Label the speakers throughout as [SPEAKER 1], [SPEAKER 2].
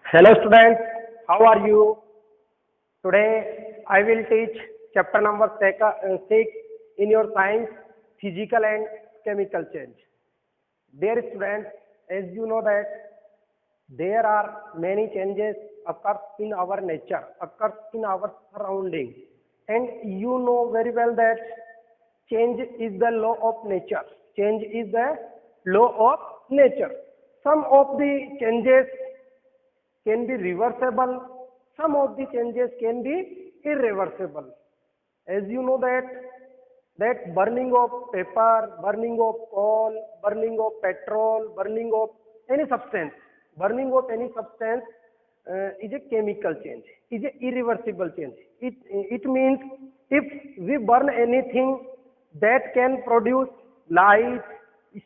[SPEAKER 1] Hello students, how are you? Today I will teach chapter number 6 in your science, physical and chemical change. Dear students, as you know that there are many changes occurs in our nature, occurs in our surrounding, and you know very well that change is the law of nature. Change is the law of nature. Some of the changes can be reversible, some of the changes can be irreversible. As you know that burning of paper, burning of coal, burning of petrol, burning of any substance, is a chemical change, is a irreversible change. It means if we burn anything that can produce light,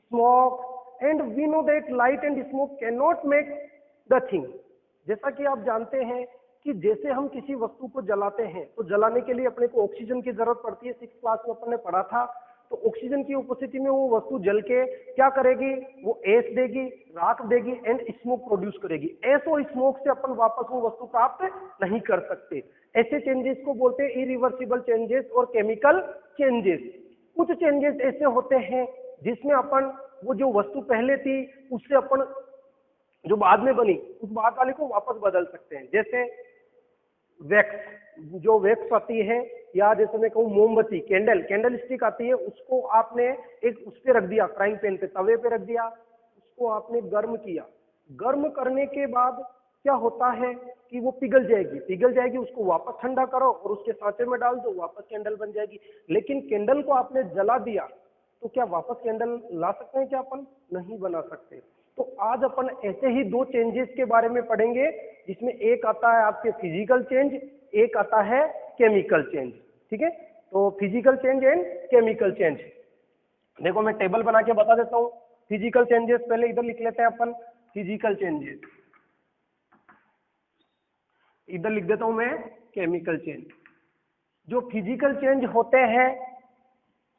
[SPEAKER 1] smoke, and we know that light and smoke cannot make the thing. जैसा कि आप जानते हैं कि जैसे हम किसी वस्तु को जलाते हैं तो जलाने के लिए अपने को ऑक्सीजन की जरूरत पड़ती है। 6th क्लास में अपन ने पढ़ा था। तो ऑक्सीजन की उपस्थिति में वो वस्तु जल के क्या करेगी, वो एस देगी, राख देगी एंड स्मोक प्रोड्यूस करेगी। एस और स्मोक से अपन वापस वो वस्तु प्राप्त नहीं कर सकते। ऐसे चेंजेस को बोलते हैं इरिवर्सिबल चेंजेस और केमिकल चेंजेस। कुछ चेंजेस ऐसे होते हैं जिसमें अपन वो जो वस्तु पहले थी उससे अपन जो बाद में बनी उस बाद वाले को वापस बदल सकते हैं। जैसे वैक्स, जो वैक्स आती है, या जैसे मैं कहूँ मोमबत्ती, कैंडल स्टिक आती है, उसको आपने एक उस पे रख दिया, फ्राइंग पैन पे, तवे पे रख दिया, उसको आपने गर्म किया। गर्म करने के बाद क्या होता है कि वो पिघल जाएगी, उसको वापस ठंडा करो और उसके सांचे में डाल दो, वापस कैंडल बन जाएगी। लेकिन कैंडल को आपने जला दिया तो क्या वापस कैंडल ला सकते हैं? क्या अपन नहीं बना सकते। तो आज अपन ऐसे ही दो चेंजेस के बारे में पढ़ेंगे, जिसमें एक आता है आपके फिजिकल चेंज, एक आता है केमिकल चेंज। ठीक है, तो physical change and chemical change. देखो मैं टेबल बना के बता देता हूँ। फिजिकल चेंजेस पहले इधर लिख लेते हैं अपन, फिजिकल चेंजेस, इधर लिख देता हूं मैं केमिकल चेंज। जो फिजिकल चेंज होते हैं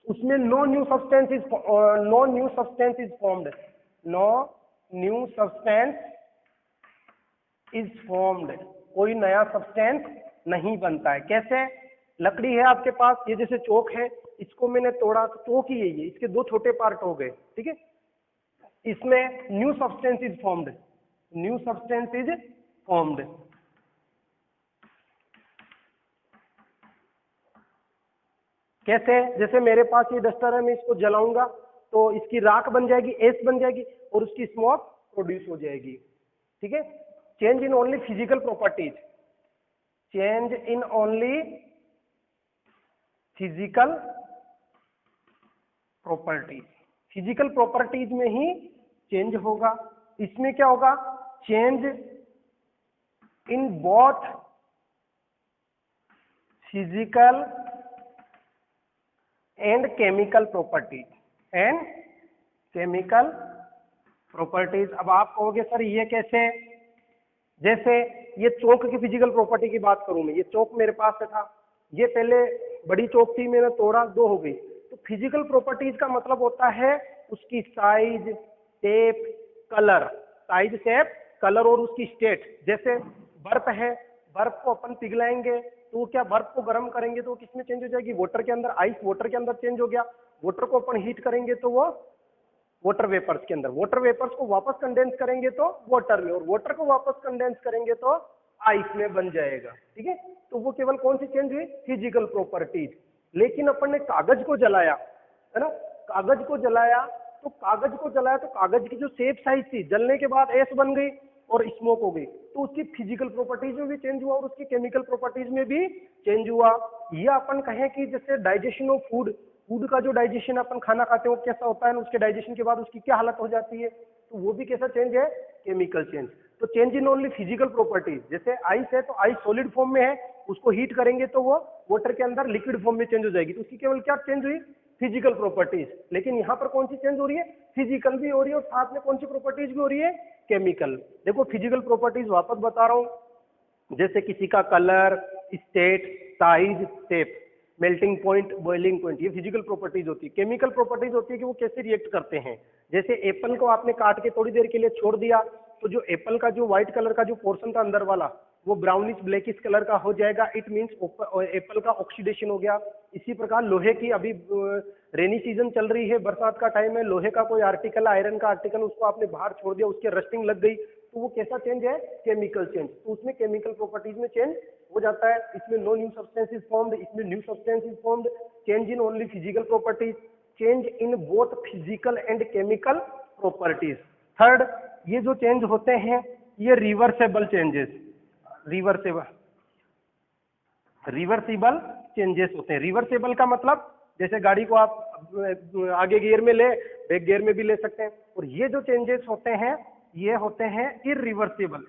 [SPEAKER 1] उसमें no new substance is formed, कोई नया सब्सटेंस नहीं बनता है। कैसे? लकड़ी है आपके पास, ये जैसे चौक है, इसको मैंने तोड़ा तो चौक ही है ये, इसके दो छोटे पार्ट हो गए। ठीक है, इसमें न्यू सब्सटेंस इज फॉर्म्ड। कैसे? जैसे मेरे पास ये डस्टर है, मैं इसको जलाऊंगा तो इसकी राख बन जाएगी, एस बन जाएगी और उसकी स्मोक प्रोड्यूस हो जाएगी। ठीक है, change in only physical properties, change in only physical properties, physical properties में ही चेंज होगा। इसमें क्या होगा? Change in both physical and chemical properties, अब आप कहोगे सर ये कैसे? जैसे ये चौक की फिजिकल प्रॉपर्टी की बात करूं मैं, ये चौक मेरे पास से था, ये पहले बड़ी चौक थी, मैंने तोड़ा, दो हो गई। तो फिजिकल प्रॉपर्टीज का मतलब होता है उसकी साइज, शेप, कलर और उसकी स्टेट। जैसे बर्फ है, बर्फ को अपन पिघलाएंगे तो क्या बर्फ को गर्म करेंगे तो किसमें चेंज हो जाएगी? वाटर के अंदर। आइस वाटर के अंदर चेंज हो गया। वाटर को अपन हीट करेंगे तो वो वाटर वेपर्स के अंदर, वाटर वेपर्स को वापस कंडेंस करेंगे तो वाटर में, और वाटर को वापस कंडेंस करेंगे तो आइस में बन जाएगा। ठीक है, तो वो केवल कौन सी चेंज हुई? Physical properties. लेकिन अपन ने कागज को जलाया, है ना, कागज को जलाया तो कागज की जो शेप साइज थी, जलने के बाद एस बन गई और स्मोक हो गई, तो उसकी फिजिकल प्रॉपर्टीज में भी चेंज हुआ और उसकी केमिकल प्रॉपर्टीज में भी चेंज हुआ। या अपन कहें कि जैसे डाइजेशन ऑफ फूड का जो डाइजेशन अपन खाना खाते हैं वो कैसा होता है, उसके डाइजेशन के बाद उसकी क्या हालत हो जाती है, तो वो भी कैसा चेंज है? Chemical change. तो change in only physical properties. जैसे आइस है तो आइस सॉलिड फॉर्म में है, उसको हीट करेंगे तो वो वाटर के अंदर लिक्विड फॉर्म में चेंज हो जाएगी, तो उसकी केवल क्या चेंज हुई? Physical properties. लेकिन यहाँ पर कौन सी चेंज हो रही है? फिजिकल भी हो रही है और साथ में कौन सी प्रॉपर्टीज भी हो रही है? केमिकल। देखो फिजिकल प्रॉपर्टीज वापस बता रहा हूं, जैसे किसी का colour, state, size, shape, melting point, boiling point, ये फिजिकल प्रॉपर्टीज होती है। केमिकल प्रॉपर्टीज होती है कि वो कैसे रिएक्ट करते हैं। जैसे एप्पल को आपने काट के थोड़ी देर के लिए छोड़ दिया, तो जो एप्पल का जो व्हाइट कलर का जो पोर्शन था अंदर वाला वो ब्राउनिश ब्लैकिश कलर का हो जाएगा, इट मीन्स एप्पल का ऑक्सीडेशन हो गया। इसी प्रकार लोहे की, अभी रेनी सीजन चल रही है, बरसात का टाइम है, लोहे का कोई आर्टिकल, आयरन का आर्टिकल, उसको आपने बाहर छोड़ दिया, उसके रस्टिंग लग गई, तो वो कैसा चेंज है? Chemical change. तो उसमें केमिकल प्रॉपर्टीज में चेंज हो जाता है। इसमें no new substance is formed, इसमें new substance is formed, change in only physical properties, change in both physical and chemical properties. Third, ये जो चेंज होते हैं ये रिवर्सेबल चेंजेस, रिवर्सिबल चेंजेस होते हैं। रिवर्सेबल का मतलब जैसे गाड़ी को आप आगे गियर में ले, बैक गियर में भी ले सकते हैं। और ये जो चेंजेस होते हैं ये होते हैं इरिवर्सेबल,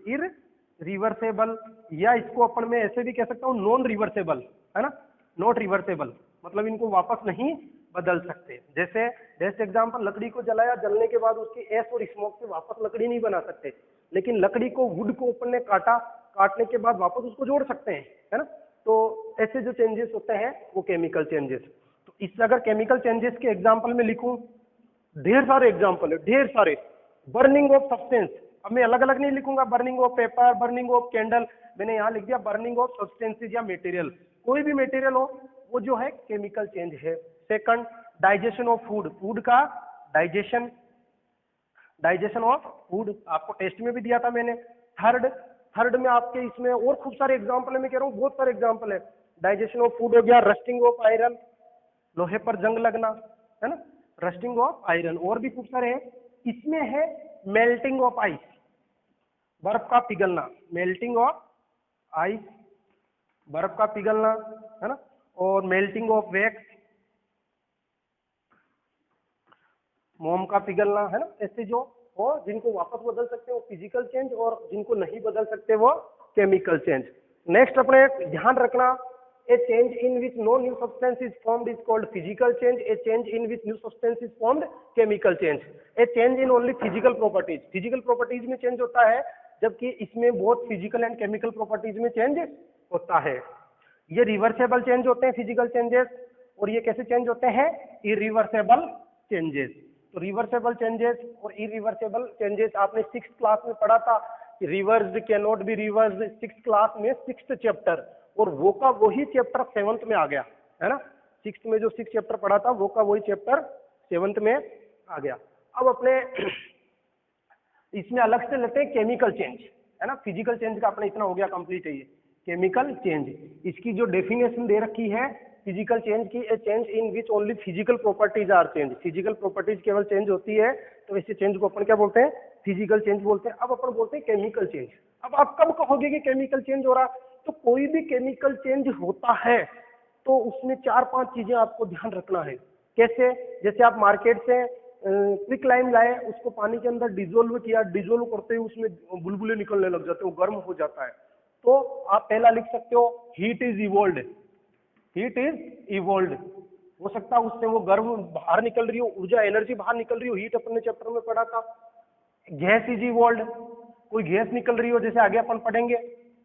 [SPEAKER 1] या इसको अपन में ऐसे भी कह सकता हूँ नॉन रिवर्सेबल, है ना, नॉट रिवर्सेबल, मतलब इनको वापस नहीं बदल सकते। जैसे बेस्ट एग्जांपल, लकड़ी को जलाया, जलने के बाद उसकी एश और स्मोक से वापस लकड़ी नहीं बना सकते, लेकिन लकड़ी को, वुड को अपन ने काटा, काटने के बाद वापस उसको जोड़ सकते हैं, है ना। तो ऐसे जो चेंजेस होते हैं वो केमिकल चेंजेस। तो इससे अगर केमिकल चेंजेस के एग्जांपल में लिखूं, ढेर सारे एग्जांपल है, ढेर सारे। बर्निंग ऑफ सब्सटेंस, अब मैं अलग अलग नहीं लिखूंगा, burning of paper, burning of candle, मैंने यहाँ लिख दिया बर्निंग ऑफ सब्सटेंसेज या मटेरियल, कोई भी मटेरियल हो वो जो है केमिकल चेंज है। Second, digestion of food, food का डाइजेशन ऑफ फूड, आपको टेस्ट में भी दिया था मैंने। थर्ड में आपके इसमें और खूब सारे एग्जांपल है, मैं कह रहा हूँ बहुत सारे एग्जांपल है। डाइजेशन ऑफ फूड हो गया, रस्टिंग ऑफ आयरन, लोहे पर जंग लगना, है ना, रस्टिंग ऑफ आयरन, और भी खूब सारे हैं। इसमें है मेल्टिंग ऑफ आइस, बर्फ का पिघलना, मेल्टिंग ऑफ आइस, बर्फ का पिघलना, है ना, और मेल्टिंग ऑफ वैक्स, मोम का पिघलना, है ना। ऐसे जो हो जिनको वापस बदल सकते हैं वो फिजिकल चेंज, और जिनको नहीं बदल सकते वो केमिकल चेंज। नेक्स्ट अपने ध्यान रखना, a change in which no new substance is formed is called physical change, a change in which new substance is formed chemical change. A change in only physical properties, physical properties में change होता है, जबकि इसमें बहुत physical and chemical properties में change होता है। ये रिवर्सेबल चेंज होते हैं फिजिकल चेंजेस, और ये कैसे चेंज होते हैं? Irreversible changes. तो रिवर्सेबल चेंजेस और इरिवर्सेबल चेंजेस आपने 6th क्लास में पढ़ा था, reversed can not be reversed, 6th class में 6th चैप्टर, और वो का वही चैप्टर 7th में आ गया, है ना। 6th में जो 6th चैप्टर पढ़ा था वो का वही चैप्टर 7th में आ गया। अब अपने इसमें अलग से लेते हैं केमिकल चेंज, है ना। फिजिकल चेंज का अपना इतना हो गया कंप्लीट है ये। केमिकल चेंज, इसकी जो डेफिनेशन दे रखी है फिजिकल चेंज की, a change in which only physical properties are change, physical properties केवल चेंज होती है, तो इसे चेंज को अपन क्या बोलते हैं? फिजिकल चेंज बोलते हैं। अब अपन बोलते हैं केमिकल चेंज। अब आप कब कहोगे कि केमिकल चेंज हो रहा? तो कोई भी केमिकल चेंज होता है तो उसमें 4-5 चीजें आपको ध्यान रखना है। कैसे? जैसे आप मार्केट से क्विक लाइम लाए, उसको पानी के अंदर डिजोल्व किया, डिजोल्व करते ही उसमें बुलबुले निकलने लग जाते हैं, वो गर्म हो जाता है, तो आप पहला लिख सकते हो heat is evolved, heat is evolved. हो सकता है उससे वो गर्म बाहर निकल रही हो, ऊर्जा एनर्जी बाहर निकल रही हो, हीट अपन ने चैप्टर में पढ़ा था। गैस इज इवोल्ड, कोई गैस निकल रही हो, जैसे आगे अपन पढ़ेंगे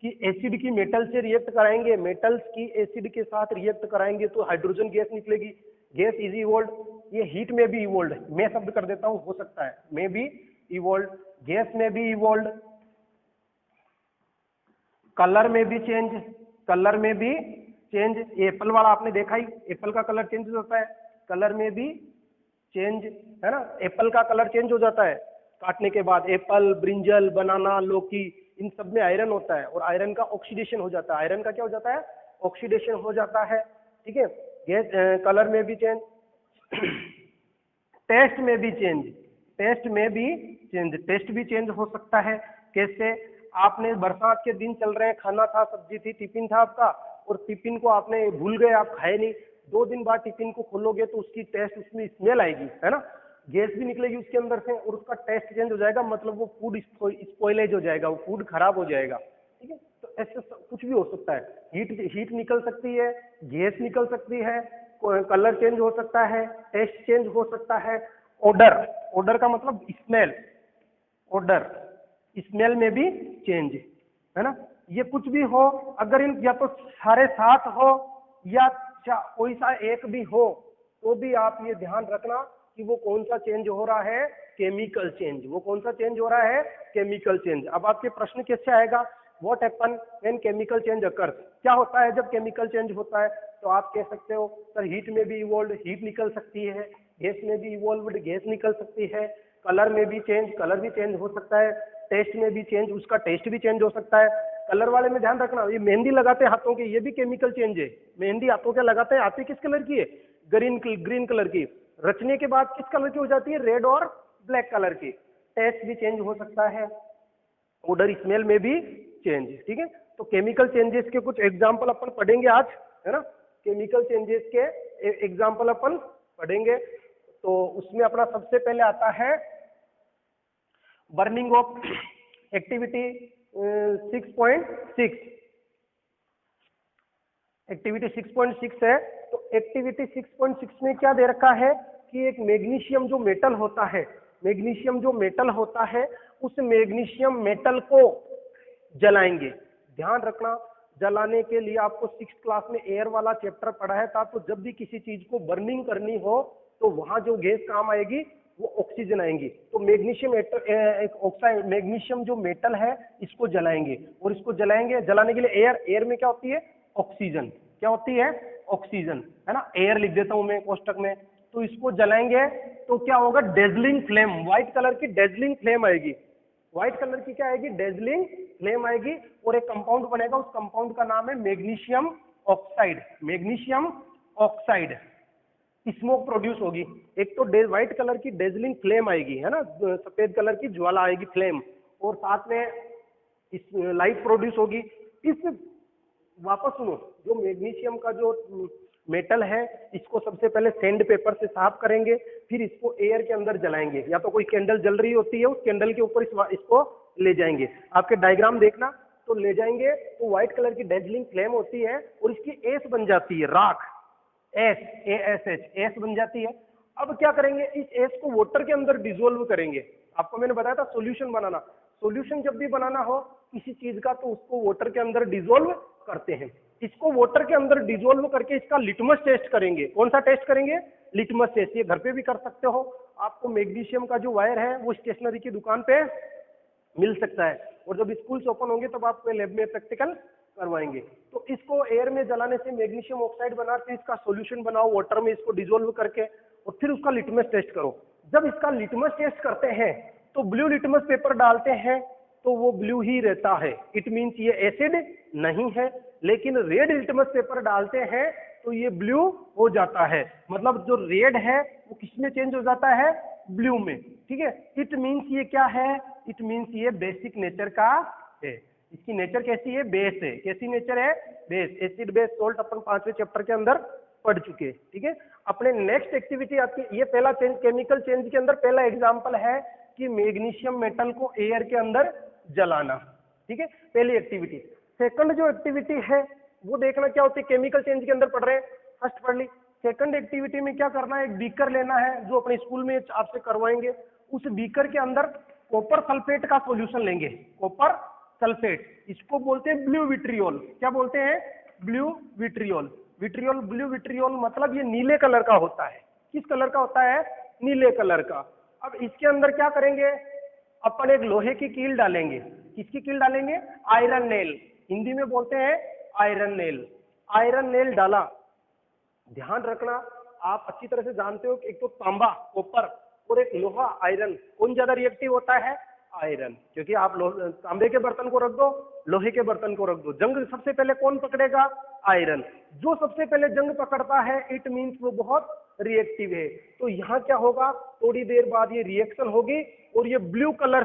[SPEAKER 1] कि एसिड की मेटल से रिएक्ट कराएंगे, मेटल्स की एसिड के साथ रिएक्ट कराएंगे तो हाइड्रोजन गैस निकलेगी, गैस इज इवोल्ड। ये हीट में भी इवोल्ड, मैं शब्द कर देता हूं, हो सकता है, में भी इवोल्ड, गैस में भी इवोल्ड, कलर में भी चेंज, कलर में भी चेंज। एप्पल वाला आपने देखा ही, एप्पल का कलर चेंज होता है, कलर में भी चेंज, है ना। एप्पल का कलर चेंज हो जाता है काटने के बाद। एप्पल, ब्रिंजल, बनाना, लौकी, इन सब में आयरन होता है, और आयरन का ऑक्सीडेशन हो जाता है। आयरन का क्या हो जाता है? ऑक्सीडेशन हो जाता है, ठीक है। गैस, कलर में भी चेंज, टेस्ट में भी चेंज, टेस्ट में भी चेंज, टेस्ट भी चेंज हो सकता है। कैसे? आपने बरसात के दिन चल रहे हैं, खाना था, सब्जी थी, टिफिन था आपका, और टिफिन को आपने भूल गए, आप खाए नहीं, 2 दिन बाद टिफिन को खोलोगे तो उसकी टेस्ट, उसमें स्मेल आएगी, है ना, गैस भी निकलेगी उसके अंदर से, और उसका टेस्ट चेंज हो जाएगा, मतलब वो फूड स्पॉइलेज हो जाएगा, वो फूड खराब हो जाएगा, ठीक है। तो ऐसे कुछ भी हो सकता है, हीट निकल सकती है, गैस निकल सकती है, कलर चेंज हो सकता है, टेस्ट चेंज हो सकता है, ऑर्डर, ऑर्डर का मतलब स्मेल, ऑर्डर, स्मेल में भी चेंज, है ना। ये कुछ भी हो, अगर इन या तो सारे साथ हो या कोई सा एक भी हो, तो भी आप ये ध्यान रखना कि वो कौन सा चेंज हो रहा है, केमिकल चेंज। वो कौन सा चेंज हो रहा है? Chemical change. अब आपके प्रश्न कैसे आएगा? What happen when chemical change occurs? क्या होता है जब केमिकल चेंज होता है? तो आप कह सकते हो सर हीट में भी इवॉल्व हीट निकल सकती है, गैस में भी इवॉल्व्ड गैस निकल सकती है, कलर में भी चेंज कलर भी चेंज हो सकता है, टेस्ट में भी चेंज उसका टेस्ट भी चेंज हो सकता है। कलर वाले में ध्यान रखना, ये मेहंदी लगाते हैं हाथों के, ये भी केमिकल चेंज है। मेहंदी हाथों के लगाते हैं, आती किस कलर की है? ग्रीन कलर की। रचने के बाद किस कलर की हो जाती है? रेड और ब्लैक कलर की। टेस्ट भी चेंज हो सकता है, ऑडर स्मेल में भी चेंज। ठीक है, तो केमिकल चेंजेस के कुछ एग्जांपल अपन पढ़ेंगे आज, है ना। केमिकल चेंजेस के एग्जांपल अपन पढ़ेंगे। तो उसमें अपना सबसे पहले आता है बर्निंग ऑफ एक्टिविटी 6.6। एक्टिविटी 6.6 है। तो एक्टिविटी 6.6 में क्या दे रखा है कि एक मैग्नीशियम जो मेटल होता है, मैग्नीशियम जो मेटल होता है, उस मैग्नीशियम मेटल को जलाएंगे। ध्यान रखना, जलाने के लिए आपको 6th क्लास में एयर वाला चैप्टर पढ़ाया था। तो जब भी किसी चीज को बर्निंग करनी हो तो वहां जो गैस काम आएगी वो ऑक्सीजन आएंगी। तो मैग्नीशियम ऑक्साइड, मैग्नीशियम जो मेटल है इसको जलाएंगे। और इसको जलाएंगे, जलाने के लिए एयर में क्या होती है? ऑक्सीजन। क्या होती है? ऑक्सीजन, है ना। एयर लिख देता हूं मैं कोष्टक में। तो इसको जलाएंगे तो क्या होगा? डेजलिंग फ्लेम, व्हाइट कलर की डेजलिंग फ्लेम आएगी। व्हाइट कलर की क्या आएगी? डेजलिंग फ्लेम आएगी। और एक कंपाउंड बनेगा, उस कंपाउंड का नाम है magnesium oxide. Magnesium oxide. Smoke produce होगी। एक तो व्हाइट कलर की डेजलिंग फ्लेम आएगी, है ना, सफेद कलर की ज्वाला आएगी, फ्लेम, और साथ में लाइट प्रोड्यूस होगी। इस वापस सुनो, जो मैग्नीशियम का जो मेटल है इसको सबसे पहले सैंड पेपर से साफ करेंगे, फिर इसको एयर के अंदर जलाएंगे। या तो कोई कैंडल जल रही होती है, उस कैंडल के ऊपर इसको ले जाएंगे। आपके डायग्राम देखना, तो ले जाएंगे तो व्हाइट कलर की डेजलिंग फ्लेम होती है और इसकी एस बन जाती है, राख, एस बन जाती है। अब क्या करेंगे? इस एस को वाटर के अंदर डिसोल्व करेंगे। आपको मैंने बताया था सॉल्यूशन बनाना। सॉल्यूशन जब भी बनाना हो किसी चीज का तो उसको वाटर के अंदर डिसोल्व करते हैं। इसको वाटर के अंदर डिसोल्व करके इसका लिटमस टेस्ट करेंगे। कौन सा टेस्ट करेंगे? Litmus test. ये घर पे भी कर सकते हो। आपको मैग्नीशियम का जो वायर है वो स्टेशनरी की दुकान पे मिल सकता है, और जब स्कूल ओपन होंगे तब आपको लैब में प्रैक्टिकल करवाएंगे। तो इसको एयर में जलाने से मैग्नीशियम ऑक्साइड बना के इसका सॉल्यूशन बनाओ वाटर में, इसको डिसोल्व करके, और फिर उसका लिटमस टेस्ट करो। जब इसका लिटमस टेस्ट करते हैं तो ब्लू लिटमस पेपर डालते हैं तो वो ब्लू ही रहता है, इट मीन्स ये एसिड नहीं है। लेकिन रेड लिटमस पेपर डालते हैं तो ये ब्लू हो जाता है। मतलब जो रेड है वो किसमें चेंज हो जाता है? ब्लू में। ठीक है, इट मीन्स ये क्या है? इट मीन्स ये बेसिक नेचर का है। इसकी नेचर कैसी है? बेस है। कैसी नेचर है? बेस। एसिड बेस सोल्ट अपन 5वें चैप्टर के अंदर पढ़ चुके। ठीक है, अपने नेक्स्ट एक्टिविटी आती है, ये पहला चेंज, केमिकल चेंज के अंदर पहला एग्जांपल है कि मैग्नीशियम मेटल को एयर के अंदर जलाना। ठीक है, पहली एक्टिविटी। सेकंड जो एक्टिविटी है वो देखना क्या होती है, केमिकल चेंज के अंदर पढ़ रहे हैं, फर्स्ट पढ़ ली। सेकंड एक्टिविटी में क्या करना है? एक बीकर लेना है जो अपने स्कूल में आपसे करवाएंगे। उस बीकर के अंदर कॉपर सल्फेट का सॉल्यूशन लेंगे। कॉपर सल्फेट, इसको बोलते हैं ब्लू विट्रियोल। क्या बोलते हैं? Blue vitriol. Vitriol, blue vitriol मतलब ये नीले कलर का होता है। किस कलर का होता है? नीले कलर का। अब इसके अंदर क्या करेंगे? अपन एक लोहे की कील डालेंगे। किसकी कील डालेंगे? आयरन नेल, हिंदी में बोलते हैं आयरन नेल। आयरन नेल डाला। ध्यान रखना, आप अच्छी तरह से जानते हो कि एक तो तांबा कॉपर और एक लोहा आयरन, कौन ज्यादा रिएक्टिव होता है? आयरन। क्योंकि आप तांबे के बर्तन को रख दो, लोहे के बर्तन को रख दो, जंग सबसे पहले कौन पकड़ेगा? आयरन। जो सबसे पहले जंग पकड़ता है इट मीन्स वो बहुत रिएक्टिव है। तो यहाँ क्या होगा? थोड़ी देर बाद ये रिएक्शन होगी और ये ब्लू कलर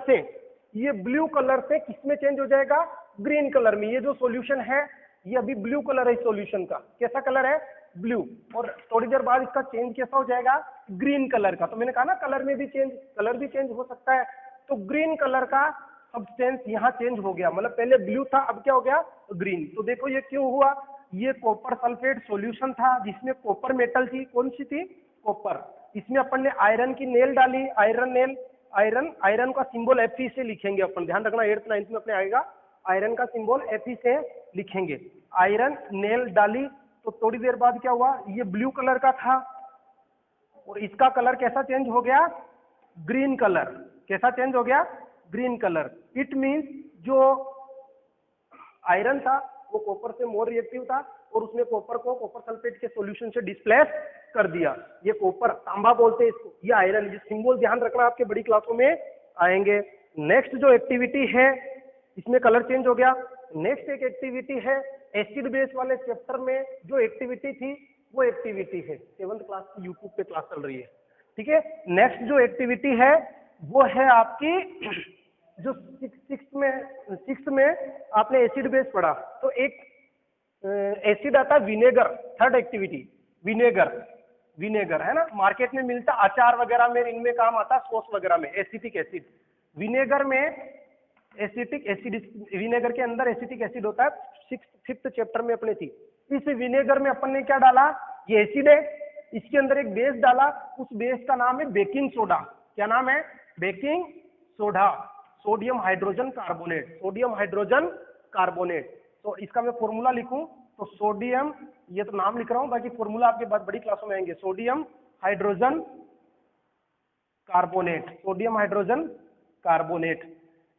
[SPEAKER 1] से किसमें चेंज हो जाएगा? ग्रीन कलर में। ये जो सॉल्यूशन है ये अभी ब्लू कलर है सॉल्यूशन का। कैसा कलर है? ब्लू। और थोड़ी देर बाद इसका चेंज कैसा हो जाएगा? ग्रीन कलर का। तो मैंने कहा ना कलर में भी चेंज, कलर भी चेंज हो सकता है। तो ग्रीन कलर का सब्सटेंस यहाँ चेंज हो गया, मतलब पहले ब्लू था अब क्या हो गया? ग्रीन। तो देखो ये क्यों हुआ? ये कॉपर सल्फेट सॉल्यूशन था जिसमें कॉपर मेटल थी। कौन सी थी? कॉपर। इसमें अपन ने आयरन की नेल डाली, आयरन नेल। आयरन का सिंबल Fe से लिखेंगे अपन, ध्यान रखना 8th 9th में अपने आएगा। आयरन का सिंबल Fe से लिखेंगे। आयरन नेल डाली तो थोड़ी देर बाद क्या हुआ? ये ब्लू कलर का था और इसका कलर कैसा चेंज हो गया? Green colour. कैसा चेंज हो गया? Green colour. इट मीन्स जो आयरन था वो कॉपर से मोर रिएक्टिव था और उसने कॉपर को कॉपर सल्फेट के सॉल्यूशन से डिस्प्लेस कर दिया। ये कॉपर, तांबा बोलते हैं इसको, ये आयरन। ये सिंबल ध्यान रखना, आपके बड़ी क्लासों में आएंगे। नेक्स्ट जो एक्टिविटी है, इसमें कलर चेंज हो गया। नेक्स्ट एक एक्टिविटी है एसिड बेस वाले चैप्टर में जो एक्टिविटी थी वो एक्टिविटी है 7th क्लास की, यूट्यूब पे क्लास चल रही है, ठीक है। नेक्स्ट जो एक्टिविटी है वो है आपकी जो सिक्स में आपने एसिड बेस पढ़ा, तो एक एसिड आता है विनेगर। थर्ड एक्टिविटी विनेगर है ना, मार्केट में मिलता, अचार वगैरह में इनमें काम आता, सॉस वगैरह में। एसिटिक एसिड, विनेगर में एसिटिक एसिड, विनेगर के अंदर एसिटिक एसिड होता है। 5th चैप्टर में अपने थी। इस विनेगर में अपन ने क्या डाला? ये एसिड है, इसके अंदर एक बेस डाला, उस बेस का नाम है बेकिंग सोडा। क्या नाम है? Baking soda, sodium hydrogen carbonate, sodium hydrogen carbonate. तो इसका मैं फॉर्मूला लिखूं तो सोडियम, ये तो नाम लिख रहा हूं, बाकी फॉर्मूला आपके बाद बड़ी क्लासों में आएंगे। Sodium hydrogen carbonate, sodium hydrogen carbonate,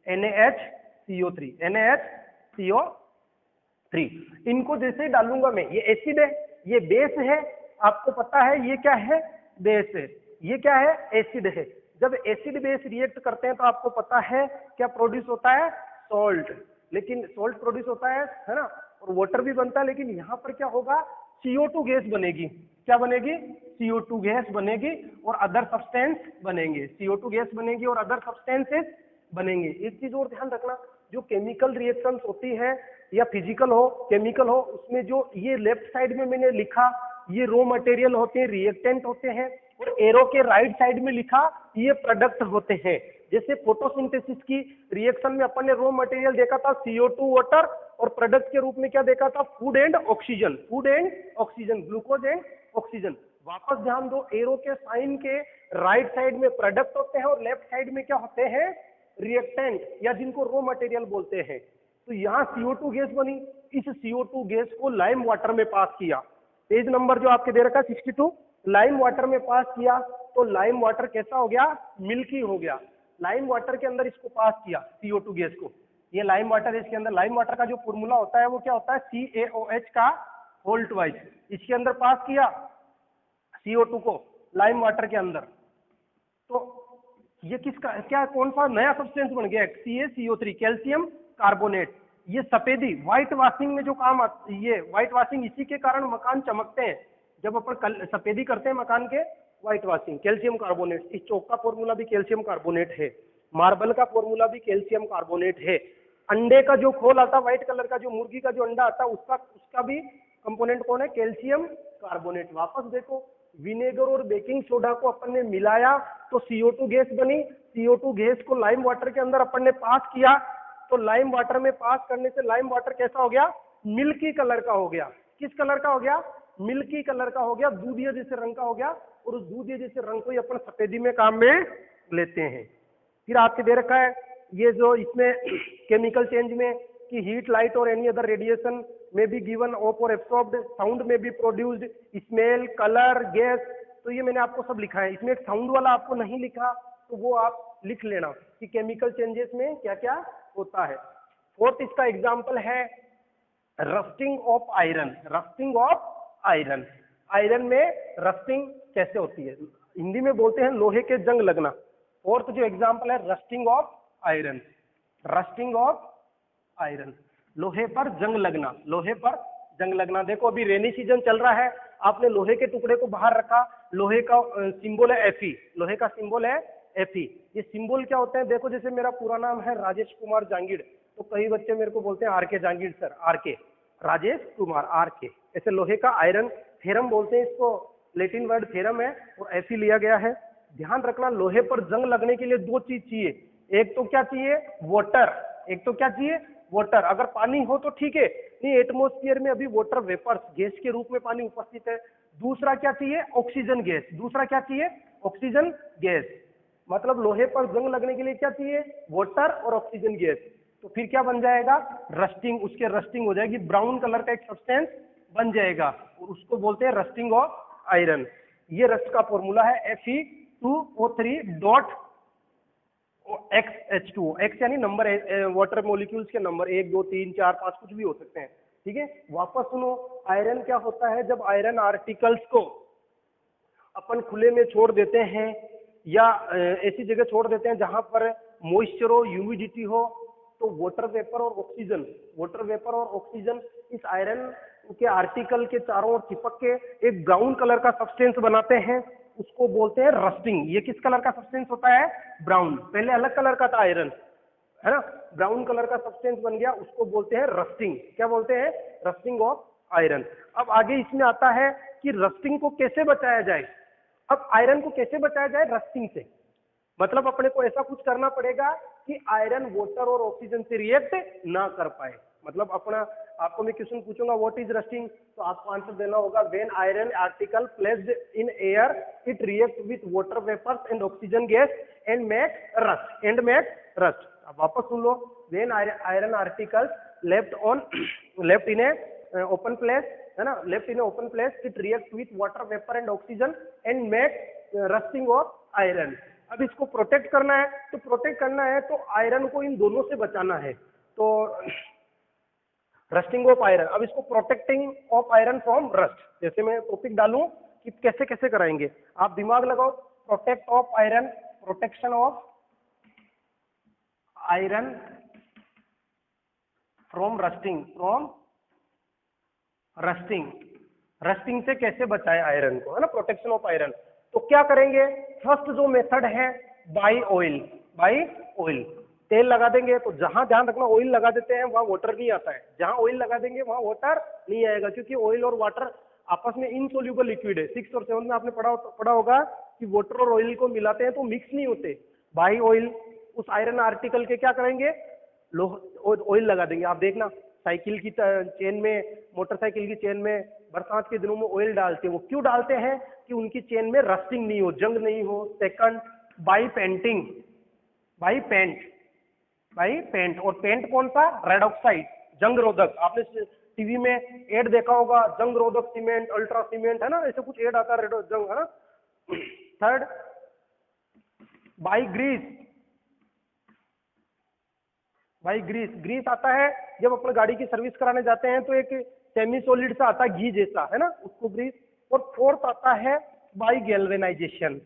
[SPEAKER 1] NaHCO3, NaHCO3। इनको जैसे ही डालूंगा मैं, ये एसिड है, ये बेस है, आपको पता है ये क्या है? बेस है। ये क्या है? एसिड है। जब एसिड बेस रिएक्ट करते हैं तो आपको पता है क्या प्रोड्यूस होता है? सॉल्ट। लेकिन सॉल्ट प्रोड्यूस होता है ना, और वाटर भी बनता है, लेकिन यहाँ पर क्या होगा? CO2 गैस बनेगी। क्या बनेगी? CO2 गैस बनेगी और अदर सब्सटेंस बनेंगे। CO2 गैस बनेगी और अदर सब्सटेंसेस बनेंगे। एक चीज और ध्यान रखना, जो केमिकल रिएक्शंस होती है या फिजिकल हो, केमिकल हो, उसमें जो ये लेफ्ट साइड में मैंने लिखा ये रॉ मटेरियल होते हैं, रिएक्टेंट होते हैं, और एरो के राइट साइड में लिखा ये प्रोडक्ट होते हैं। जैसे फोटोसिंथेसिस की रिएक्शन में अपन ने रॉ मटेरियल देखा था CO2 वाटर, और प्रोडक्ट के रूप में क्या देखा था? Food and oxygen, food and oxygen, glucose and oxygen. वापस ध्यान दो, एरो के साइन के राइट साइड में प्रोडक्ट होते हैं और लेफ्ट साइड में क्या होते हैं? रिएक्टेंट, या जिनको रॉ मटेरियल बोलते हैं। तो यहाँ CO2 गैस बनी, इस CO2 गैस को लाइम वाटर में पास किया। पेज नंबर जो आपके दे रखा 62, लाइम वाटर में पास किया तो लाइम वाटर कैसा हो गया? मिल्की हो गया। लाइम वाटर के अंदर इसको पास किया CO2 गैस को, ये लाइम वाटर है, इसके अंदर लाइम वाटर का जो फॉर्मूला होता है वो क्या होता है? CaOH का होल ट्वाइस। इसके अंदर पास किया CO2 को लाइम वाटर के अंदर, तो ये किसका क्या, कौन सा नया सब्सटेंस बन गया? CaCO3, calcium carbonate. ये सफेदी व्हाइट वॉशिंग में जो काम आती है, व्हाइट वॉशिंग, इसी के कारण मकान चमकते हैं। जब अपन सफेदी करते हैं मकान के, व्हाइट वॉशिंग, कैल्शियम कार्बोनेट। इस चौक का फॉर्मूला भी कैल्शियम कार्बोनेट है, मार्बल का फॉर्मूला भी कैल्शियम कार्बोनेट है। अंडे का जो खोल आता है व्हाइट कलर का, जो मुर्गी का जो अंडा आता है उसका भी कंपोनेंट कौन है? Calcium carbonate. वापस देखो, विनेगर और बेकिंग सोडा को अपन ने मिलाया तो CO2 गैस बनी। CO2 गैस को लाइम वाटर के अंदर अपन ने पास किया, तो लाइम वाटर में पास करने से लाइम वाटर कैसा हो गया? मिल्की कलर का हो गया। किस कलर का हो गया? मिल्की कलर का हो गया, दूधिया जैसे रंग का हो गया। और उस दूधिया जैसे रंग को ही अपन सफेदी में काम में लेते हैं। फिर आपके दे रखा है ये जो इसमें केमिकल चेंज में कि हीट, लाइट और एनी अदर रेडिएशन में बी गिवन ऑफ और एब्सॉर्ब्ड, साउंड में be produced, smell, colour, gas. तो ये मैंने आपको सब लिखा है। इसमें एक साउंड वाला आपको नहीं लिखा तो वो आप लिख लेना कि केमिकल चेंजेस में क्या क्या होता है। फोर्थ इसका एग्जाम्पल है rusting of iron. Rusting of iron, iron में रस्टिंग कैसे होती है? हिंदी में बोलते हैं लोहे के जंग लगना। फोर्थ जो एग्जाम्पल है rusting of iron, rusting of iron, लोहे पर जंग लगना, लोहे पर जंग लगना। देखो अभी रेनी सीजन चल रहा है, आपने लोहे के टुकड़े को बाहर रखा, लोहे का सिंबल है Fe, लोहे का सिंबल है Fe। ये सिंबल क्या होते हैं? देखो जैसे मेरा पूरा नाम है राजेश कुमार जांगीड़, तो कई बच्चे मेरे को बोलते हैं RK Jangid sir, RK, Rajesh Kumar RK। ऐसे लोहे का आयरन, थेरम बोलते हैं इसको, लैटिन वर्ड थेरम है और Fe लिया गया है। ध्यान रखना, लोहे पर जंग लगने के लिए दो चीज चाहिए। एक तो क्या चाहिए? वाटर। एक तो क्या चाहिए? वाटर। अगर पानी हो तो ठीक है, नहीं एटमॉस्फेयर में अभी वाटर वेपर्स, गैस के रूप में पानी उपस्थित है। दूसरा क्या चाहिए? Oxygen gas. दूसरा क्या चाहिए? Oxygen gas. मतलब लोहे पर जंग लगने के लिए क्या चाहिए? वाटर और ऑक्सीजन गैस। तो फिर क्या बन जाएगा? रस्टिंग, उसके रस्टिंग हो जाएगी, ब्राउन कलर का एक सब्सटेंस बन जाएगा और उसको बोलते हैं रस्टिंग ऑफ आयरन। ये रस्ट का फॉर्मूला है Fe2O3 H2O, एक्स यानी नंबर, वाटर मॉलिक्यूल्स के नंबर 1 2 3 4 5 कुछ भी हो सकते हैं, ठीक है। वापस सुनो, आयरन क्या होता है, जब आयरन आर्टिकल्स को अपन खुले में छोड़ देते हैं या ऐसी जगह छोड़ देते हैं जहां पर मॉइस्चर हो, ह्यूमिडिटी हो, तो वाटर वेपर और ऑक्सीजन इस आयरन के आर्टिकल के चारों ओर चिपक के एक ब्राउन कलर का सब्सटेंस बनाते हैं, उसको बोलते हैं रस्टिंग। ये किस कलर का सब्सटेंस होता है, ब्राउन। पहले अलग कलर का था आयरन, है ना, ब्राउन कलर का सब्सटेंस बन गया, उसको बोलते हैं रस्टिंग। क्या बोलते हैं, रस्टिंग ऑफ आयरन। अब आगे इसमें आता है कि रस्टिंग को कैसे बचाया जाए। अब आयरन को कैसे बचाया जाए रस्टिंग से, मतलब अपने को ऐसा कुछ करना पड़ेगा कि आयरन वाटर और ऑक्सीजन से रिएक्ट ना कर पाए। मतलब अपना, आपको मैं क्वेश्चन पूछूंगा व्हाट इज रस्टिंग, तो आपको आंसर देना होगा when iron article placed in air it react with water vapours and oxygen gas and make rust. अब वापस सुन लो, when iron articles left in a open place, है ना, left in a open place it react with water vapour and oxygen and make rusting of iron. अब इसको protect करना है, तो आयरन को इन दोनों से बचाना है, तो रस्टिंग ऑफ आयरन। अब इसको protecting of iron from rust, जैसे मैं टॉपिक डालूं कि कैसे कैसे कराएंगे, आप दिमाग लगाओ। Protect of iron, protection of iron from rusting से कैसे बचाए आयरन को, है ना, प्रोटेक्शन ऑफ आयरन। तो क्या करेंगे, फर्स्ट जो मेथड है बाई ऑयल, तेल लगा देंगे। तो जहां, ध्यान रखना, ऑयल लगा देते हैं वहां वाटर नहीं आता है, जहां ऑयल लगा देंगे वहां वाटर नहीं आएगा, क्योंकि ऑयल और वाटर आपस में इनसोल्यूबल लिक्विड है। 6 और 7 में आपने पढ़ा होगा कि वाटर और ऑयल को मिलाते हैं तो मिक्स नहीं होते। बाई ऑयल, उस आयरन आर्टिकल के क्या करेंगे, ऑयल लगा देंगे। आप देखना साइकिल की चेन में, मोटरसाइकिल की चेन में बरसात के दिनों में ऑयल डालते हैं। वो क्यों डालते हैं, कि उनकी चेन में रस्टिंग नहीं हो, जंग नहीं हो। सेकंड, बाई पेंट, और पेंट कौन सा, रेड ऑक्साइड, जंग रोधक। आपने टीवी में एड देखा होगा, जंग रोधक सीमेंट, अल्ट्रा सीमेंट, है ना, ऐसे कुछ एड आता है, रेड जंग, है ना। थर्ड, बाई ग्रीस आता है जब अपने गाड़ी की सर्विस कराने जाते हैं तो एक सेमी सॉलिड सा आता है, घी जैसा, है ना, उसको ग्रीस। और फोर्थ आता है बाई गैल्वेनाइजेशन।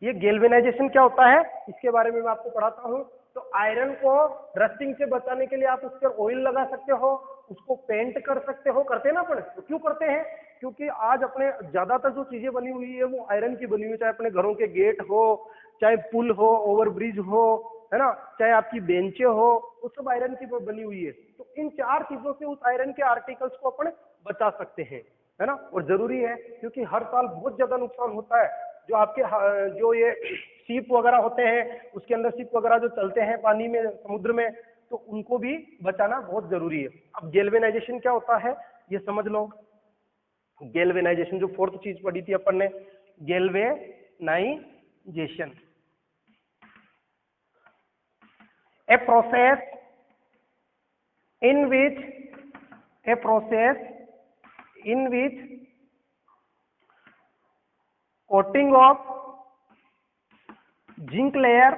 [SPEAKER 1] ये गैल्वेनाइजेशन क्या होता है, इसके बारे में मैं आपको पढ़ाता हूँ। तो आयरन को रस्टिंग से बचाने के लिए आप उस पर ऑयल लगा सकते हो, उसको पेंट कर सकते हो, करते ना अपन, तो क्यों करते हैं, क्योंकि आज अपने ज्यादातर जो चीजें बनी हुई है वो आयरन की बनी हुई है, चाहे अपने घरों के गेट हो, चाहे पुल हो, ओवरब्रिज हो, है ना, चाहे आपकी बेंचे हो, वो सब आयरन की बनी हुई है। तो इन 4 चीजों से उस आयरन के आर्टिकल्स को अपन बचा सकते हैं, है ना। और जरूरी है क्योंकि हर साल बहुत ज्यादा नुकसान होता है। जो आपके जो ये शिप वगैरह होते हैं, उसके अंदर शिप वगैरह जो चलते हैं पानी में, समुद्र में, तो उनको भी बचाना बहुत जरूरी है। अब गैल्वेनाइजेशन क्या होता है ये समझ लो। गैल्वेनाइजेशन, जो फोर्थ चीज पढ़ी थी अपन ने, galvanisation, a process in which coating of zinc layer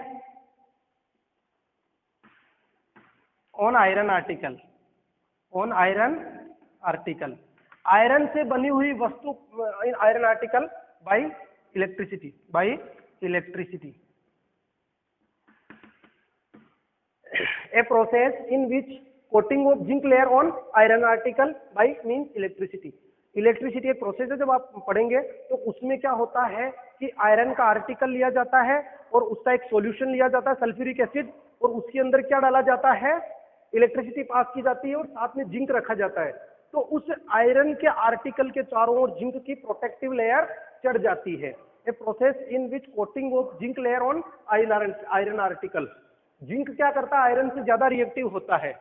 [SPEAKER 1] on iron article, iron से बनी हुई वस्तु, iron article by electricity, a process in which coating of zinc layer on iron article by means electricity एक process है। जब आप पढ़ेंगे तो उसमें क्या होता है कि आयरन का आर्टिकल लिया जाता है और उसका एक सॉल्यूशन लिया जाता है, सल्फ्यूरिक एसिड, और उसके अंदर क्या डाला जाता है, इलेक्ट्रिसिटी पास की जाती है और साथ में जिंक रखा जाता है। तो उस आयरन के आर्टिकल के चारों ओर जिंक की प्रोटेक्टिव लेयर चढ़ जाती है। ए process in which coating of zinc layer on iron article. Zinc क्या करता है, आयरन से ज्यादा रिएक्टिव होता है,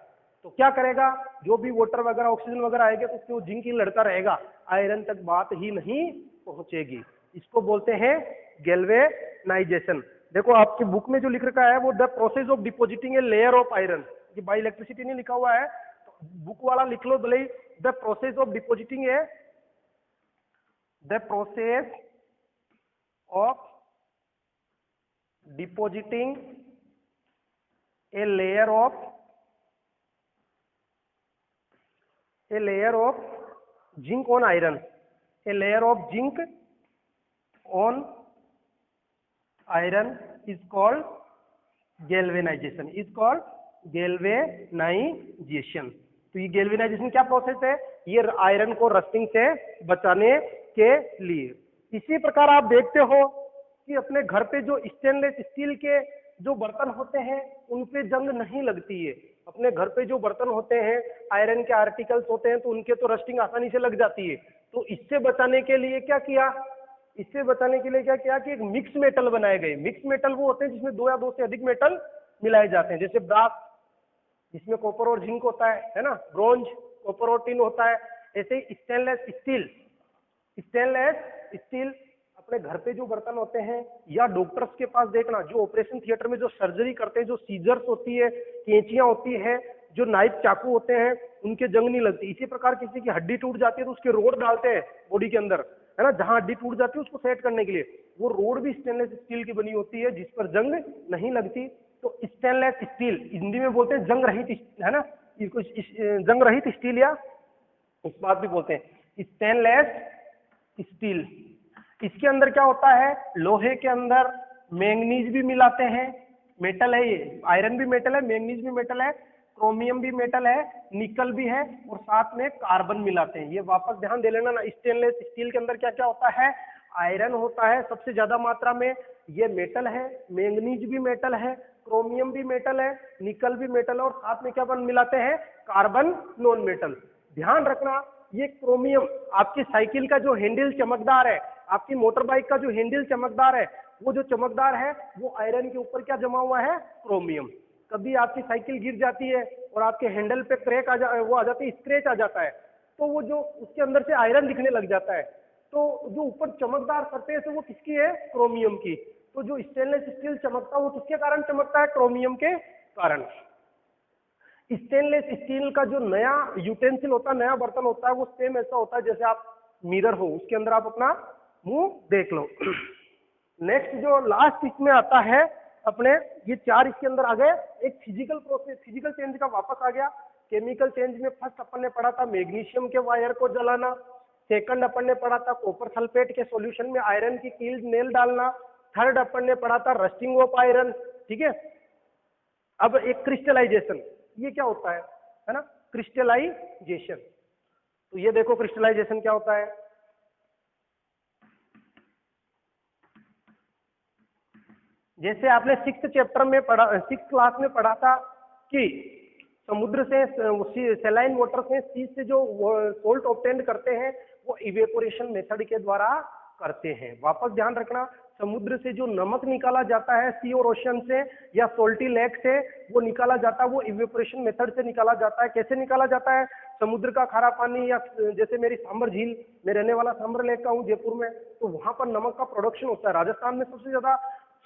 [SPEAKER 1] तो क्या करेगा, जो भी वाटर वगैरह, ऑक्सीजन वगैरह आएगा तो उसमें वो जिंक ही लड़ता रहेगा, आयरन तक बात ही नहीं पहुंचेगी। इसको बोलते हैं गैल्वेनाइजेशन। देखो आपकी बुक में जो लिख रखा है वो the process of depositing a layer of iron, ये बाई इलेक्ट्रिसिटी नहीं लिखा हुआ है, तो, बुक वाला लिख लो भले, the process of depositing a layer of iron, by electricity, है ना, इसको बोलते हैं गैल्वेनाइजेशन। इसको बोलते हैं गैल्वेनाइजेशन। देखो आपकी बुक में जो लिख रखा है वो the process of depositing a layer of iron, by electricity नहीं लिखा हुआ है, तो, बुक वाला लिख लो भले, the process of depositing A the process of depositing a layer of zinc on iron, a layer of zinc on iron is called galvanization, तो ये गैल्वेनाइजेशन क्या प्रोसेस है? ये आयरन को रस्टिंग से बचाने के लिए। इसी प्रकार आप देखते हो कि अपने घर पे जो स्टेनलेस स्टील के जो बर्तन होते हैं उन पे जंग नहीं लगती है। अपने घर पे जो बर्तन होते हैं, आयरन के आर्टिकल्स होते हैं, तो उनके तो रस्टिंग आसानी से लग जाती है। तो इससे बचाने के लिए क्या किया? कि एक मिक्स मेटल बनाए गए। मिक्स मेटल वो होते हैं जिसमें 2 या 2 से अधिक मेटल मिलाए जाते हैं, जैसे ब्रास जिसमें कॉपर और जिंक होता है ना, ब्रोंज कॉपर और टिन होता है। ऐसे ही स्टेनलेस स्टील अपने घर पे जो बर्तन होते हैं, या डॉक्टर्स के पास देखना, जो ऑपरेशन थिएटर में जो सर्जरी करते हैं, जो सीजर्स होती है, कैंचियां होती है, जो नाइफ चाकू होते हैं, उनके जंग नहीं लगती। इसी प्रकार किसी की हड्डी टूट जाती है तो उसके रोड डालते हैं बॉडी के अंदर, है ना, जहां हड्डी टूट जाती है उसको सेट करने के लिए, वो रोड भी स्टेनलेस स्टील की बनी होती है जिस पर जंग नहीं लगती। तो स्टेनलेस स्टील हिंदी में बोलते हैं जंग रहित, है ना, जंग रहित स्टील या इस बात भी बोलते हैं स्टेनलेस स्टील। इसके अंदर क्या होता है? लोहे के अंदर मैंगनीज भी मिलाते हैं, मेटल है ये, आयरन भी मेटल है, मैंगनीज भी मेटल है, क्रोमियम भी मेटल है, निकल भी है, और साथ में कार्बन मिलाते हैं। ये वापस ध्यान दे लेना ना, स्टेनलेस स्टील के अंदर क्या क्या होता है? आयरन होता है सबसे ज्यादा मात्रा में, ये मेटल है, मैंगनीज भी मेटल है, क्रोमियम भी मेटल है, निकल भी मेटल है, और साथ में क्या मिलाते हैं? Carbon non metal. ध्यान रखना, ये क्रोमियम आपकी साइकिल का जो हैंडल चमकदार है, आपकी मोटर बाइक का जो हैंडल चमकदार है, वो जो चमकदार है वो आयरन के ऊपर क्या जमा हुआ है? क्रोमियम। कभी आपकी साइकिल गिर जाती है और आपके हैंडल पे क्रैक आ जाती है, स्क्रैच आ जाता है, तो वो जो उसके अंदर से आयरन दिखने लग जाता है। तो जो ऊपर चमकदार सरफेस है वो किसकी है? क्रोमियम की। तो जो स्टेनलेस स्टील चमकता है वो किसके कारण चमकता है? क्रोमियम के कारण। स्टेनलेस स्टील का जो नया यूटेंसिल होता है, नया बर्तन होता है, वो सेम ऐसा होता है जैसे आप मिरर हो, उसके अंदर आप अपना मुंह देख लो। नेक्स्ट जो लास्ट इसमें आता है अपने, ये 4 इसके अंदर आ गए। एक फिजिकल प्रोसेस, फिजिकल चेंज का वापस आ गया। केमिकल चेंज में फर्स्ट अपन ने पढ़ा था मैग्नीशियम के वायर को जलाना, सेकंड अपन ने पढ़ा था कॉपर सल्फेट के सॉल्यूशन में आयरन की कील नेल डालना, थर्ड अपन ने पढ़ा था रस्टिंग ऑफ आयरन। ठीक है, अब एक क्रिस्टलाइजेशन, ये क्या होता है ना, क्रिस्टलाइजेशन। तो ये देखो क्रिस्टलाइजेशन क्या होता है। जैसे आपने 6th चैप्टर में पढ़ा, 6th क्लास में पढ़ा था कि समुद्र से सैलाइन वाटर से सी से जो सोल्ट ऑब्टेन करते हैं वो इवेपोरेशन मेथड के द्वारा करते हैं। वापस ध्यान रखना, समुद्र से जो नमक निकाला जाता है सी और ओशन से या सोल्टी लेक से, वो निकाला जाता है, वो इवेपोरेशन मेथड से निकाला जाता है। कैसे निकाला जाता है? समुद्र का खारा पानी, या जैसे मेरी सांबर झील, मैं रहने वाला सांबर लेक का हूँ जयपुर में, तो वहां पर नमक का प्रोडक्शन होता है। राजस्थान में सबसे ज्यादा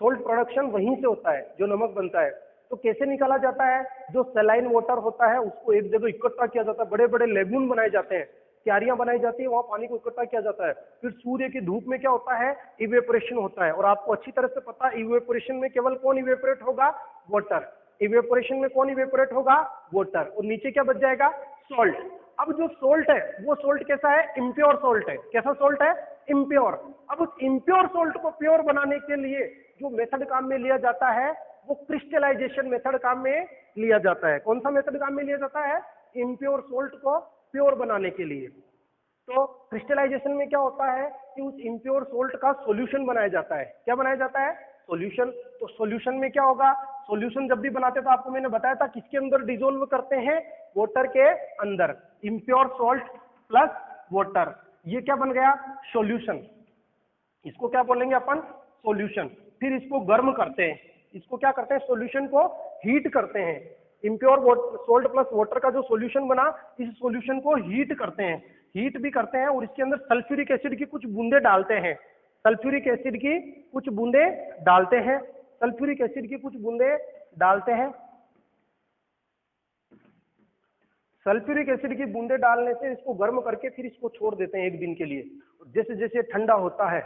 [SPEAKER 1] सोल्ट प्रोडक्शन वहीं से होता है, जो नमक बनता है। तो कैसे निकाला जाता है? जो सैलाइन वाटर होता है उसको एक जगह इकट्ठा किया जाता है, बड़े बड़े लेगून बनाए जाते हैं, क्यारियां बनाई जाती है, वहां पानी को इकट्ठा किया जाता है। फिर सूर्य की धूप में क्या होता है? इवेपोरेशन होता है। और आपको अच्छी तरह से पता है, इवेपोरेशन में केवल कौन इवेपोरेट होगा? वाटर। इवेपोरेशन में कौन इवेपोरेट होगा? वाटर। और नीचे क्या बच जाएगा? सॉल्ट। अब जो सोल्ट है वो सोल्ट कैसा है? इम्प्योर सोल्ट है। कैसा सोल्ट है? इम्प्योर। अब उस इम्प्योर सोल्ट को प्योर बनाने के लिए जो मेथड काम में लिया जाता है वो क्रिस्टलाइजेशन मेथड काम में लिया जाता है। कौन सा मेथड काम में लिया जाता है? इम्प्योर सोल्ट को प्योर बनाने के लिए। तो क्रिस्टलाइजेशन में क्या होता है कि उस इम्प्योर सोल्ट का सॉल्यूशन बनाया जाता है। क्या बनाया जाता है? सॉल्यूशन। तो सॉल्यूशन में क्या होगा? सॉल्यूशन जब भी बनाते तो आपको मैंने बताया था किसके अंदर डिसोल्व करते हैं? वाटर के अंदर। इम्प्योर सोल्ट प्लस वाटर, ये क्या बन गया? सॉल्यूशन। इसको क्या बोलेंगे अपन? सॉल्यूशन। फिर इसको गर्म करते हैं। इसको क्या करते हैं? सॉल्यूशन को हीट करते हैं। इम्प्योर सोल्ट प्लस वाटर का जो सॉल्यूशन बना, इस सॉल्यूशन को हीट करते हैं। हीट भी करते हैं और इसके अंदर सल्फ्यूरिक एसिड की कुछ बूंदे डालते हैं। सल्फ्यूरिक एसिड की कुछ बूंदे डालते हैं। सल्फ्यूरिक एसिड की कुछ बूंदे डालते हैं। सल्फ्यूरिक एसिड की बूंदे डालने से इसको गर्म करके फिर इसको छोड़ देते हैं 1 दिन के लिए। जैसे जैसे ठंडा होता है,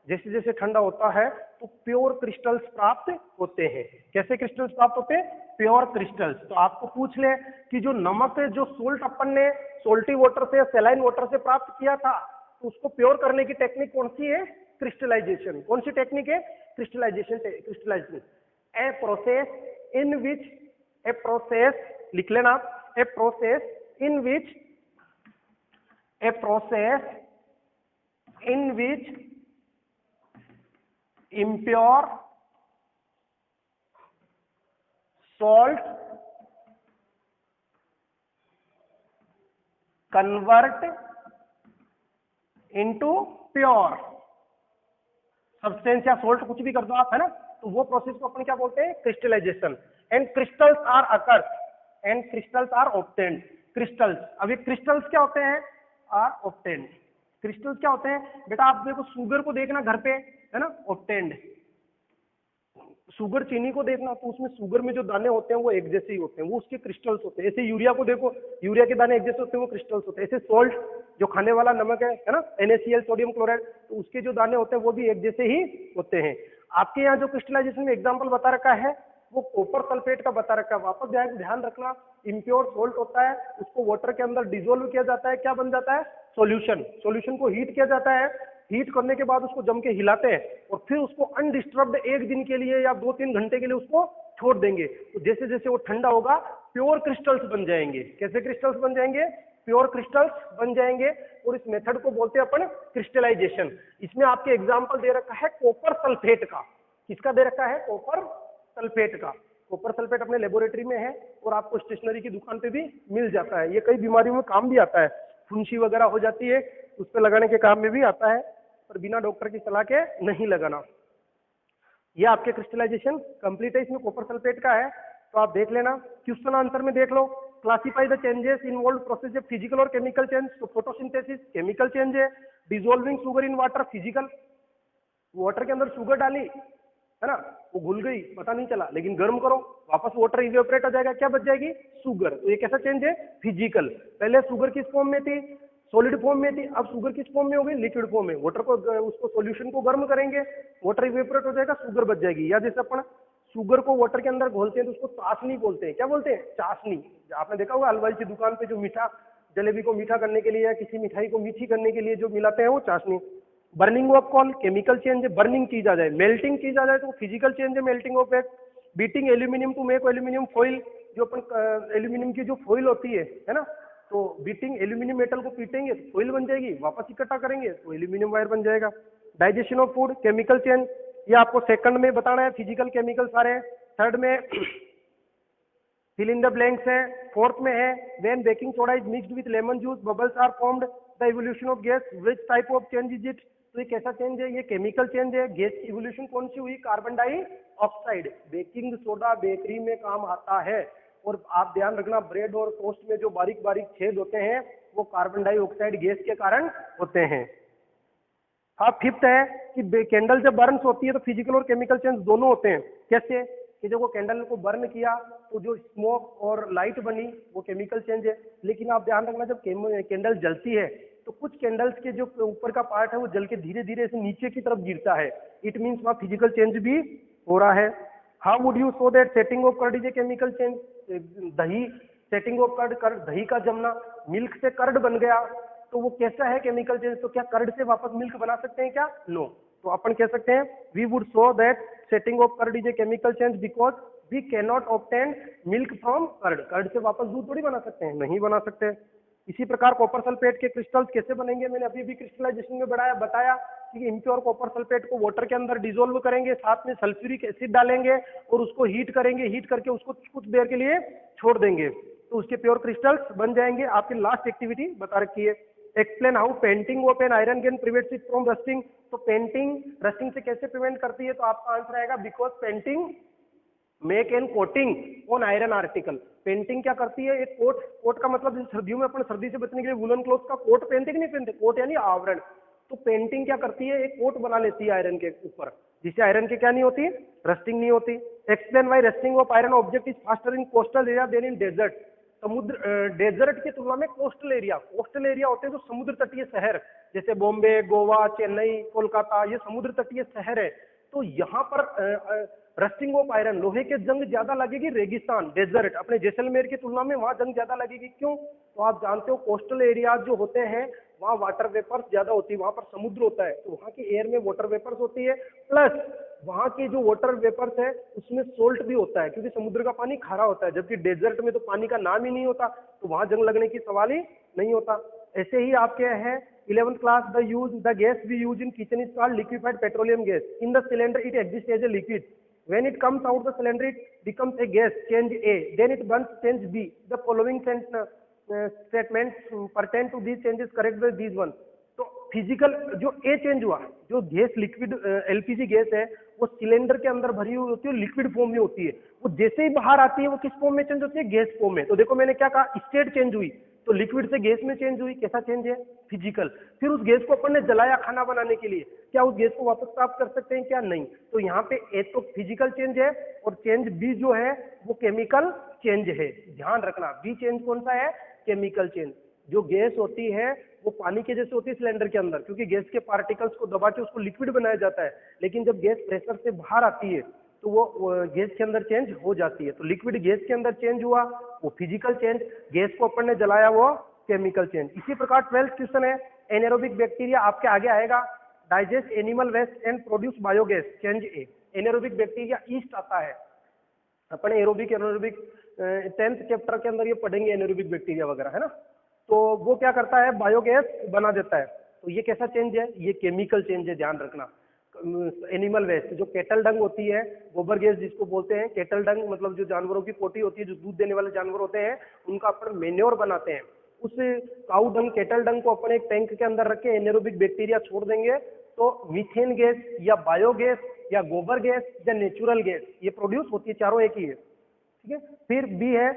[SPEAKER 1] जैसे जैसे ठंडा होता है तो प्योर क्रिस्टल्स प्राप्त होते हैं। कैसे क्रिस्टल्स प्राप्त होते हैं? Pure crystals. तो आपको पूछ ले कि जो नमक है, जो सोल्ट अपन ने सोल्टी वाटर से, सैलाइन वाटर से प्राप्त किया था, तो उसको प्योर करने की टेक्निक कौन सी है? क्रिस्टलाइजेशन। कौन सी टेक्निक है? Crystallisation. Crystallisation a process in which, a process लिख लेना आप, a process in which impure salt convert into pure substance या सोल्ट, कुछ भी कर दो आप, है ना। तो वो प्रोसेस को अपन क्या बोलते हैं? Crystallisation. And crystals are occur and crystals are obtained. Crystals, अभी क्रिस्टल्स क्या होते हैं? Are obtained. क्रिस्टल्स क्या होते हैं बेटा? आप देखो शुगर को देखना घर पे, है ना, ऑब्टेन्ड। शुगर चीनी को देखना तो उसमें शुगर में जो दाने होते हैं वो एक जैसे ही होते हैं, वो उसके क्रिस्टल्स होते हैं। ऐसे यूरिया को देखो, यूरिया के दाने एक जैसे होते हैं, वो क्रिस्टल्स होते हैं। ऐसे सोल्ट जो खाने वाला नमक है ना, NaCl सोडियम क्लोराइड, तो उसके जो दाने होते हैं वो भी एक जैसे ही होते हैं। आपके यहाँ जो क्रिस्टलाइजेशन में एग्जाम्पल बता रखा है वो कॉपर सल्फेट का बता रखा है। वापस ध्यान रखना, इम्प्योर सोल्ट होता है, उसको वाटर के अंदर डिसोल्व किया जाता है, क्या बन जाता है? सॉल्यूशन। सॉल्यूशन को हीट किया जाता है, हीट करने के बाद उसको जम के हिलाते हैं और फिर उसको अनडिस्टर्ब्ड 1 दिन के लिए या 2-3 घंटे के लिए उसको छोड़ देंगे। तो जैसे जैसे वो ठंडा होगा प्योर क्रिस्टल्स बन जाएंगे। कैसे क्रिस्टल्स बन जाएंगे? प्योर क्रिस्टल्स बन जाएंगे। और इस मेथड को बोलते हैं अपन क्रिस्टलाइजेशन। इसमें आपके एग्जाम्पल दे रखा है कॉपर सल्फेट का। किसका दे रखा है? कॉपर सल्फेट का। कॉपर सल्फेट अपने लेबोरेटरी में है और आपको स्टेशनरी की दुकान पे भी मिल जाता है। ये कई बीमारियों में काम भी आता है, फुंसी वगैरह हो जाती है उस पर लगाने के काम में भी आता है, पर बिना डॉक्टर की सलाह के नहीं लगाना। ये आपके क्रिस्टलाइजेशन कंप्लीट है, इसमें कॉपर सल्फेट का है, तो आप देख लेना। क्वेश्चन आंसर में देख लो, classify the changes involve process of physical और केमिकल चेंज। तो फोटोसिंथेसिस केमिकल चेंज है, dissolving sugar in water physical. Water के अंदर शुगर डाली, है ना, वो घुल गई, पता नहीं चला, लेकिन गर्म करो वापस वाटर इवेपोरेट हो जाएगा, क्या बच जाएगी? शुगर। तो ये कैसा चेंज है? फिजिकल। पहले शुगर किस फॉर्म में थी? सॉलिड फॉर्म में थी, अब शुगर किस फॉर्म में हो गई? लिक्विड फॉर्म में। वाटर को, उसको सॉल्यूशन को गर्म करेंगे, वाटर इवेपोरेट हो जाएगा, शुगर बच जाएगी। या जैसे अपन शुगर को वाटर के अंदर घोलते हैं तो उसको चाशनी बोलते हैं। क्या बोलते हैं? चाशनी। आपने देखा होगा हलवाई की दुकान पे जो मीठा, जलेबी को मीठा करने के लिए या किसी मिठाई को मीठी करने के लिए जो मिलाते हैं वो चाशनी। Burning of coal chemical change है, बर्निंग की जा जाए, मेल्टिंग की जा जाए तो फिजिकल चेंज है, मेल्टिंग ऑफ एक। Beating aluminium to make aluminium foil, जो अपन एल्यूमिनियम की जो फॉइल होती है ना, तो बीटिंग एल्यूमिनियम मेटल को पीटेंगे तो फॉइल बन जाएगी, वापस इकट्ठा करेंगे तो एल्यूमिनियम वायर बन जाएगा। Digestion of food chemical change, ये आपको सेकंड में बताना है, फिजिकल केमिकल सारे हैं। थर्ड में फिल इन द ब्लैंक्स है। फोर्थ में है when baking soda is mixed with lemon juice bubbles are formed, the evolution of gas, which type of change is it. तो ये कैसा चेंज है? ये केमिकल चेंज है। गैस की इवोल्यूशन कौन सी हुई? Carbon dioxide. Baking soda bakery में काम आता है, और आप ध्यान रखना ब्रेड और टोस्ट में जो बारीक बारीक छेद होते हैं वो कार्बन डाइऑक्साइड गैस के कारण होते हैं। हाँ, फिफ्थ है कि कैंडल जब बर्न होती है तो फिजिकल और केमिकल चेंज दोनों होते हैं। कैसे? कि जब वो कैंडल को बर्न किया तो जो स्मोक और लाइट बनी वो केमिकल चेंज है। लेकिन आप ध्यान रखना जब कैंडल जलती है तो कुछ कैंडल्स के जो ऊपर का पार्ट है वो जल के धीरे धीरे ऐसे नीचे की तरफ गिरता है, इट मीन्स वहाँ फिजिकल चेंज भी हो रहा है। How would you show that setting of curd is a chemical change? दही, सेटिंग ऑफ कर्ड, दही का जमना, मिल्क से कर्ड बन गया तो वो कैसा है? Chemical change. तो क्या कर्ड से वापस मिल्क बना सकते हैं क्या? नो। तो अपन कह सकते हैं we would show that setting of curd is a chemical change because we can not obtain milk from curd. Curd से वापस दूध थोड़ी बना सकते हैं, नहीं बना सकते। इसी प्रकार कॉपर सल्फेट के क्रिस्टल्स कैसे बनेंगे? मैंने अभी भी क्रिस्टलाइजेशन में बताया कि इम्प्योर कॉपर सल्फेट को वाटर के अंदर डिसोल्व करेंगे, साथ में सल्फ्यूरिक एसिड डालेंगे और उसको हीट करेंगे, हीट करके उसको कुछ देर के लिए छोड़ देंगे तो उसके प्योर क्रिस्टल्स बन जाएंगे। आपकी लास्ट एक्टिविटी बता रखी है, explain how painting of an iron can prevent it from rusting. तो पेंटिंग रस्टिंग से कैसे प्रिवेंट करती है? तो आपका आंसर आएगा because painting make an coating on iron article. Painting क्या करती है? एक कोट, कोट का मतलब सर्दियों में अपन सर्दी से बचने के लिए वुलन क्लॉथ का कोट पहनते कि नहीं पहनते? कोट यानी आवरण। तो पेंटिंग क्या करती है? एक कोट बना लेती है आयरन के ऊपर, जिससे आयरन के क्या नहीं होती? रस्टिंग नहीं होती। Explain why rusting of iron object is faster in coastal area than in desert. समुद्र डेजर्ट की तुलना में कोस्टल एरिया होते हैं जो समुद्र तटीय शहर, जैसे बॉम्बे, गोवा, चेन्नई, कोलकाता, ये समुद्र तटीय शहर है। तो यहाँ पर रस्टिंग ऑफ आयरन, लोहे के जंग ज्यादा लगेगी। रेगिस्तान, डेजर्ट, अपने जैसलमेर की तुलना में वहां जंग ज्यादा लगेगी। क्यों? तो आप जानते हो कोस्टल एरिया जो होते हैं वहाँ वाटर वेपर्स ज्यादा होती है, वहां पर समुद्र होता है, तो वहां की एयर में वाटर वेपर्स होती है, प्लस वहां की जो वाटर वेपर्स है उसमें सोल्ट भी होता है, क्योंकि समुद्र का पानी खारा होता है, जबकि डेजर्ट में तो पानी का नाम ही नहीं होता, तो वहां जंग लगने की सवाल ही नहीं होता। ऐसे ही आपके हैं 11th class, the gas we use in kitchen is called liquefied petroleum gas. In the cylinder it exist as a liquid, when it comes out the cylinder it becomes a gas, change A, then it burns, change B. The following statements pertain to these changes, correct by these one. तो physical जो ए change हुआ, जो gas liquid LPG gas है वो cylinder के अंदर भरी हुई होती है, लिक्विड फॉर्म में होती है, वो जैसे ही बाहर आती है वो किस फॉर्म में चेंज होती है? गैस फॉर्म में। तो देखो मैंने क्या कहा, स्टेट चेंज हुई, तो लिक्विड से गैस में चेंज हुई, कैसा चेंज है? फिजिकल। फिर उस गैस को अपन ने जलाया खाना बनाने के लिए, क्या उस गैस को वापस प्राप्त कर सकते हैं क्या? नहीं। तो यहाँ पे ए तो फिजिकल चेंज है और चेंज बी जो है वो केमिकल चेंज है। ध्यान रखना, बी चेंज कौन सा है? Chemical change. जो गैस होती है वो पानी के जैसे होती है सिलेंडर के अंदर, क्योंकि गैस के पार्टिकल्स को दबा के उसको लिक्विड बनाया जाता है, लेकिन जब गैस प्रेशर से बाहर आती है तो वो गैस के अंदर चेंज हो जाती है। तो लिक्विड गैस के अंदर चेंज हुआ वो फिजिकल चेंज, गैस को अपन ने जलाया वो केमिकल चेंज। इसी प्रकार 12th क्वेश्चन है, एनारोबिक बैक्टीरिया आपके आगे आएगा, digest animal waste and produce biogas, change a. Anaerobic bacteria yeast आता है, अपन एरोबिक एनारोबिक 10th चैप्टर के अंदर ये पढ़ेंगे एनारोबिक बैक्टीरिया वगैरह, है ना। तो वो क्या करता है? बायोगैस बना देता है। तो ये कैसा चेंज है? ये केमिकल चेंज है, ध्यान रखना। एनिमल वेस्ट, जो केटल डंग होती है, गोबर गैस जिसको बोलते हैं, केटल डंग मतलब जो जानवरों की पोटी होती है, जो दूध देने वाले जानवर होते हैं, उनका अपन मेन्योर बनाते हैं। उस काउ डंग, केटल डंग को अपन एक टैंक के अंदर रख के एनारोबिक बैक्टीरिया छोड़ देंगे तो मीथेन गैस या बायोगैस या गोबर गैस या नेचुरल गैस ये प्रोड्यूस होती है, चारों एक ही है, ठीक है। फिर बी है,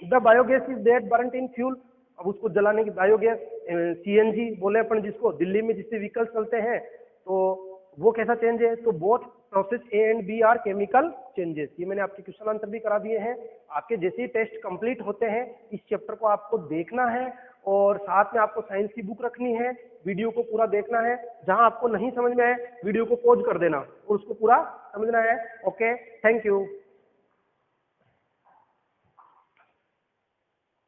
[SPEAKER 1] the biogas is that burned in fuel. अब उसको जलाने की बायोगैस, सीएनजी बोले अपन जिसको, दिल्ली में जिससे व्हीकल चलते हैं, तो वो कैसा चेंज है? तो both process A and B are chemical changes. ये मैंने आपके क्वेश्चन आंसर भी करा दिए हैं। आपके जैसे ही टेस्ट कंप्लीट होते हैं इस चैप्टर को आपको देखना है और साथ में आपको साइंस की बुक रखनी है, वीडियो को पूरा देखना है। जहां आपको नहीं समझ में आए वीडियो को पॉज कर देना और उसको पूरा समझना है। Okay, thank you.